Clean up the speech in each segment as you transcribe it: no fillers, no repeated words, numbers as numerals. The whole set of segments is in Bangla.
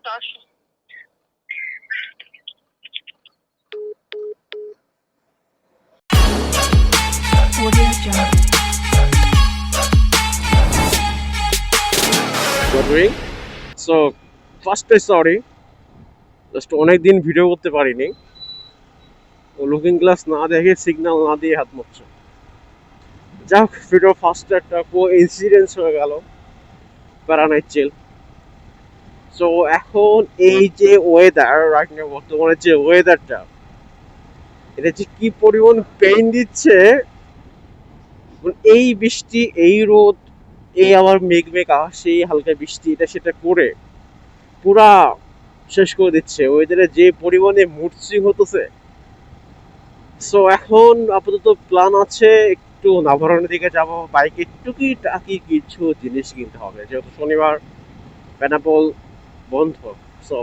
সো ফার্স্টে সরি, জাস্ট অনেকদিন ভিডিও করতে পারিনি। লুকিং গ্লাস না দেখে সিগন্যাল না দিয়ে হাত মুছছে। যাক, ভিডিও ফার্স্ট একটা কো ইনসিডেন্স হয়ে গেল, প্যারানাই চিল। সো এখন এই যে ওয়েদার রাইট নাও, বর্তমানে যে ওয়েদারটা, এটা যে কি পরিমাণ পেইন দিচ্ছে। এই বৃষ্টি, এই রোদ, এই আবার মেঘ মেঘ আকাশ, এই হালকা বৃষ্টি, এটা সেটা করে পুরা শেষ করে দিচ্ছে। ওয়েদারে যে পরিমাণে মুড সুইং হতেছে। সো এখন আপাতত প্ল্যান আছে একটু নাভারণের দিকে যাব, বাইকে টুকিটাকি কিছু জিনিস কিনতে হবে, যেহেতু শনিবার বেনাপোল বন্ধ। সো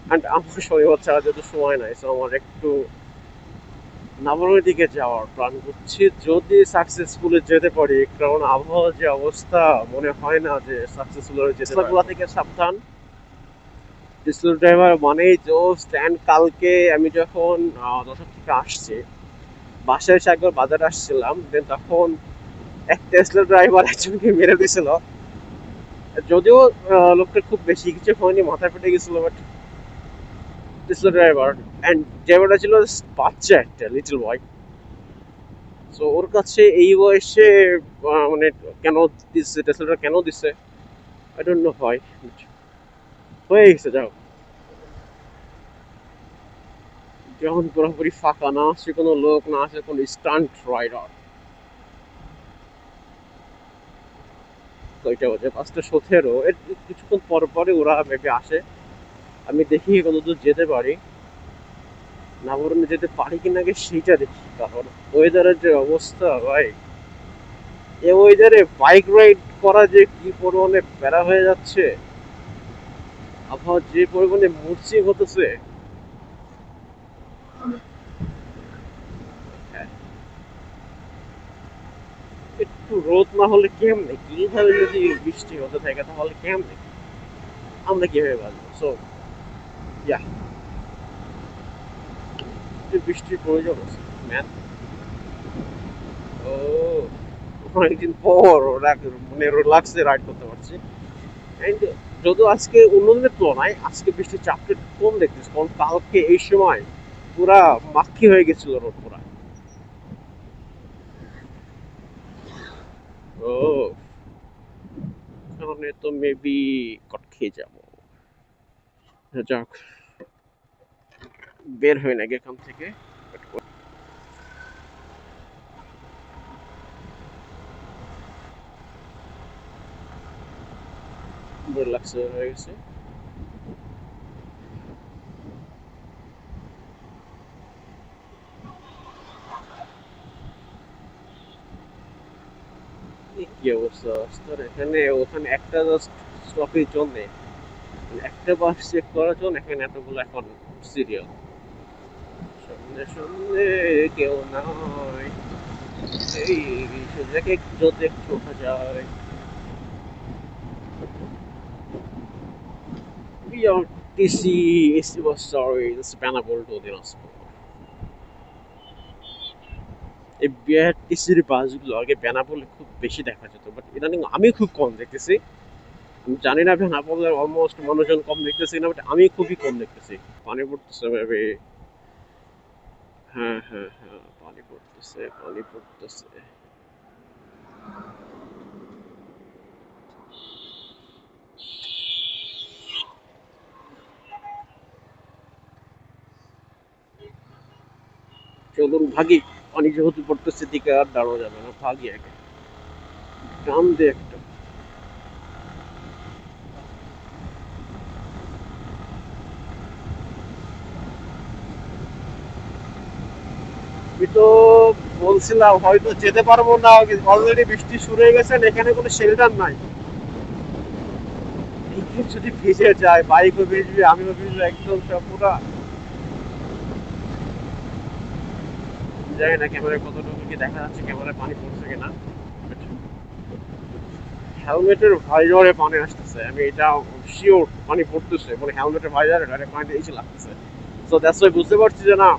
অ্যান্ড আমার শনিবার ছাড়া যেহেতু সময় নাই, সো আমার একটু নাভারণের দিকে যাওয়ার প্ল্যান করছি, যদি সাকসেসফুলি যেতে পারি। কারণ আবহাওয়ার যে অবস্থা, মনে হয় না যে সাকসেসফুল যেতে পারবো। থেকে সাবধান, ডিসেল ড্রাইভার মানেই জোস। স্ট্যান্ড কালকে আমি যখন দশার থেকে আসছি, বাসায় এসে একবার বাজারে আসছিলাম, দেন তখন এক টেসলা ড্রাইভার একজনকে মেরে দিয়েছিল। যদিও লোকটা খুব বেশি কিছু হয়নি, মাথা ফেটে গেছিল, বাট টেসলা ড্রাইভার অ্যান্ড ড্রাইভারটা ছিল বাচ্চা একটা লিটল বয়। সো ওর কাছে এই বয়সে মানে কেন দিচ্ছে, টেসলাটা কেন দিচ্ছে আই ডোন্ট নো হয়, হয়ে গেছে। যাও, যখন পুরোপুরি ফাঁকা, না আসছে কোনো লোক, না আসে কোনো স্টান্ট রাইডার। কয়টা বাজে? 5:17। এর কিছুক্ষণ পর পরে ওরা মেবি আসে, আমি দেখি কতদূর যেতে পারি, নাবরণে যেতে পারি কিনা আগে সেইটা দেখি। কারণ ওয়েদারের যে অবস্থা ভাই, এ ওয়েদারে বাইক রাইড করা যে কি পরিমাণে প্যারা হয়ে যাচ্ছে, আবহাওয়া যে পরিমাণে মুড সুইং হতেছে। হ্যাঁ, একটু রোদ না হলে কেমনে, কিভাবে যদি বৃষ্টি হতে থাকে তাহলে কেমনে আমরা কিভাবে বাঁচবো? সো ইয়া, বৃষ্টির প্রয়োজন আছে ম্যান। ও, অনেকদিন পর মানে রিল্যাক্সে রাইড করতে পারছি। অ্যান্ড যদিও আজকে অন্য দিনের তুলনায় আজকে বৃষ্টির চাপটা একটু কম দেখতেছি, কারণ কালকে এই সময় পুরা মাখি হয়ে গেছিল রোড পুরা। ও, কারণে তো মেবি কট খেয়ে যাবো। যাক, বের হয়ে নাকি এখান থেকে। রিল্যাক্স হয়ে গেছে। কি অবস্থা রাস্তার এখানে? ওখানে একটা জাস্ট স্টপের জন্য, একটা বাস চেক করার জন্য এখানে এতগুলো এখন সিরিয়াল। সামনে সামনে কেউ নাই, এই সোজাকে একটু দেখতে যায়। BRTC AC bus service Benapole to Dinajpur. এই বিআরটিসির বাসগুলো আগে বেনাপোলে খুব বেশি দেখা যেত, বাট ইদানিং আমি খুব কম দেখতেছি। আমি জানি না বেনাপোলের অলমোস্ট মানুষজন কম দেখতেছি না, বাট আমি খুবই কম দেখতেছি। পানি পড়তেছে মেবি। হ্যাঁ হ্যাঁ হ্যাঁ, পানি পড়তেছে, পানি পড়তেছে। চলুন ভাগি, পানি যেহেতু পড়তেছে দিকে আর দাঁড়ানো যাবে না, ভাগি আগে। টান দে একটা। আমি তো বলছিলাম হয়তো যেতে পারবো না, অলরেডি বৃষ্টি শুরু হয়ে গেছে, এখানে কোনো শেল্টার নাই। এইখানে যদি ভিজে যায়, বাইকও ভিজবে, আমিও ভিজবো, একদম সব পুরা। জানি না ক্যামেরায় কতটুকু কি দেখা যাচ্ছে, ক্যামেরায় পানি পড়ছে কিনা। হেলমেটের ভাইজরে পানি আসতেছে, আমি এটা শিওর পানি পড়তেছে, মানে হেলমেটের ভাইজারে ডাইরেক্ট পানি এসে লাগতেছে। সো দ্যাটস ওয়াই বুঝতে পারছি যে না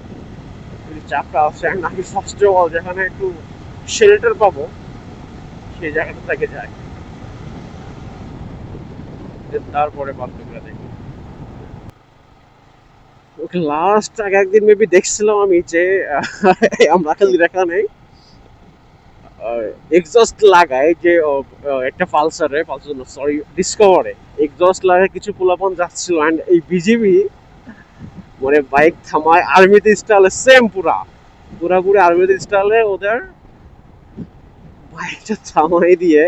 চাপটা আছে, নাকি ফার্স্ট অফ অল যেখানে একটু শেল্টার পাবো সেই জায়গাটা থেকে যায়, তারপরে বাধ্যতা দেখি। ওকে লাস্ট আগে একদিন মেবি দেখছিলাম আমি যে আমরা খালি দেখা নেই এক্সস্ট লাগায় যে একটা পালসারে, পালসার সরি ডিসকভারে এক্সস্ট লাগায় কিছু পোলাপন যাচ্ছিল, অ্যান্ড এই বিজিবি মানে বাইক থামায় আর্মিতে স্টাইলে সেম পুরাপুরি আর্মিতে স্টাইলে ওদের বাইকটা থামাই দিয়ে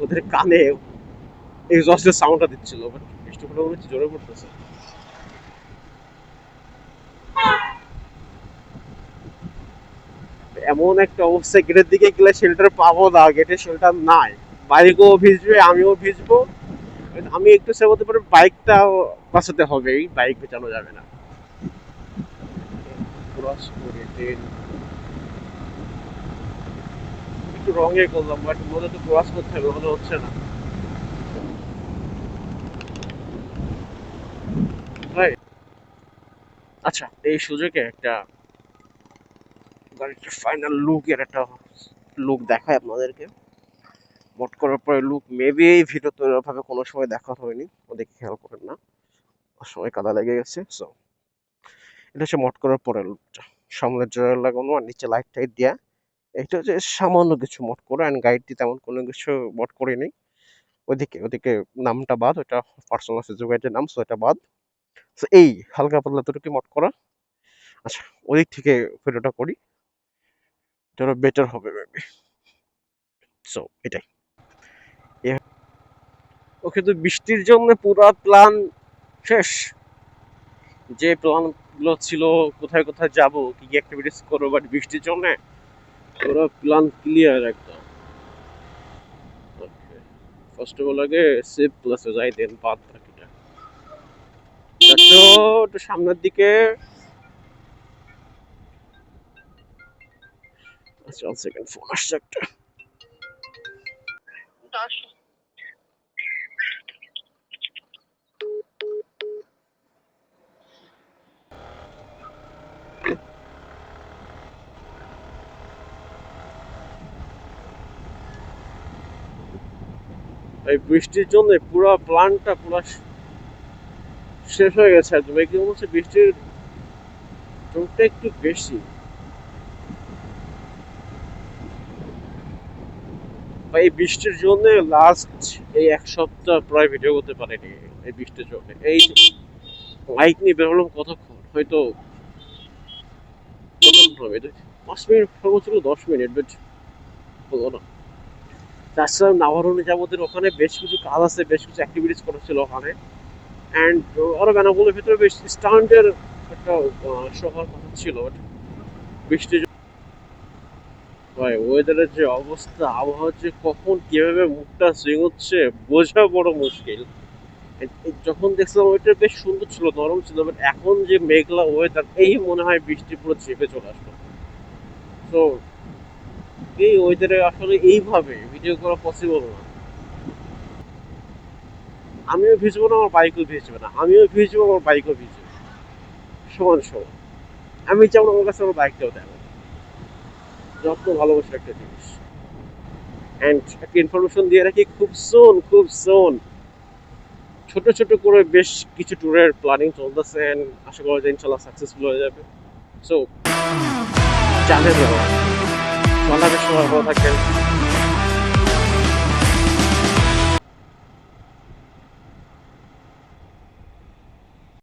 ওদের কানে এক্সস্টের সাউন্ডটা দিচ্ছিল। বাট বৃষ্টিগুলো মনে হচ্ছে জোরে পড়তেছে। এমন একটা অবস্থা, গেটের দিকে গেলে শেল্টার পাবো না, গেটে শেল্টার নাই, বাইকও ভিজবে আমিও ভিজবো। আমি একটু সে বলতে পারি বাইকটা বাঁচাতে হবে, বাইক বেচানো যাবে না। ক্রস করে ট্রেন একটু রঙে করলাম, বাট মনে তো ক্রস করতে হবে, মনে হচ্ছে না ভাই। আচ্ছা এই সুযোগে একটা গাড়ির ফাইনাল লুকের একটা লুক দেখায় আপনাদেরকে। মোট করার পরে লুক মেবি এই ভিডিও তো এভাবে কোনো সময় দেখা হয়নি, ওদেরকে খেয়াল করেন না, সময় কাদা লেগে গেছে। সো এটা হচ্ছে মোট করার পরে লুকটা, সামনে ড্রয়ার লাগানো আর নিচে লাইট টাইট দেওয়া। এটা হচ্ছে সামান্য কিছু মোট করা, অ্যান্ড গাইডটি তেমন কোনো কিছু মোট করিনি। ওদিকে নামটা বাদ, ওটা পার্সোনাল ফেসবুক গাইডের নাম, সো এটা বাদ। সো এই হালকা পাতলা দুটোকে মোট করা। আচ্ছা ওদিক থেকে ভিডিওটা করি, এটা বেটার হবে মেবি। সো এটাই। ওকে তো বৃষ্টির জন্য পুরো প্ল্যান শেষ। যে প্ল্যান গুলো ছিল কোথায় কোথায় যাব, কি কি অ্যাক্টিভিটিস করবো, বাট বৃষ্টির জন্য পুরো প্ল্যান ক্লিয়ার একদম। ফার্স্ট অফ অল আগে সেভ প্লাসে যাই, দেন বাদ বাকিটা। একটু সামনের দিকে। আচ্ছা 1 সেকেন্ড, ফোন আসছে একটা। এই বৃষ্টির জন্য পুরো প্ল্যানটা পুরো শেষ হয়ে গেছে একদম। এই কি হচ্ছে বৃষ্টির জোরটা একটু বেশি, এই বৃষ্টির জন্য লাস্ট এই 1 সপ্তাহ প্রায় ভিডিও করতে পারিনি এই বৃষ্টির জন্য। এই বাইক নিয়ে বেরোলাম কতক্ষণ, হয়তো কতক্ষণ হবে এটা, 5 মিনিট সর্বোচ্চ 10 মিনিট, বাট হলো না। তাছাড়া নাভারণে যাবো, ওদের ওখানে বেশ কিছু কাজ আছে, বেশ কিছু অ্যাক্টিভিটিস করেছিল ওখানে, অ্যান্ড আরো বেনাগুলোর ভিতরে বেশ স্টান্টের একটা শো হওয়ার কথা ছিল। বৃষ্টির ভাই ওয়েদারের যে অবস্থা, আবহাওয়ার যে কখন কিভাবে মুখটা সুইং হচ্ছে বোঝা বড় মুশকিল। যখন দেখছিলাম ওইটা বেশ সুন্দর ছিল, নরম ছিল, বাট এখন যে মেঘলা ওয়েদার, এই মনে হয় বৃষ্টি পুরো চেপে চলে আসলো। তো এই ওয়েদারে আসলে এইভাবে ভিডিও করা পসিবল না। আমিও ভিজবো না, আমার বাইকও ভিজবে না, আমিও ভিজবো, আমার বাইকও ভিজবে, সমান সমান। আমি যেমন আমার কাছে আমার বাইকটাও দেয়, যত্ন ভালোবাসার একটা জিনিস। অ্যান্ড একটা ইনফরমেশন দিয়ে রাখি, খুব সোন ছোট ছোট করে বেশ কিছু ট্যুরের প্ল্যানিং চলতেছে, আশা করা যায় ইনশাল্লাহ সাকসেসফুল হয়ে যাবে। সো জানেন, সবাই ভালো থাকবেন।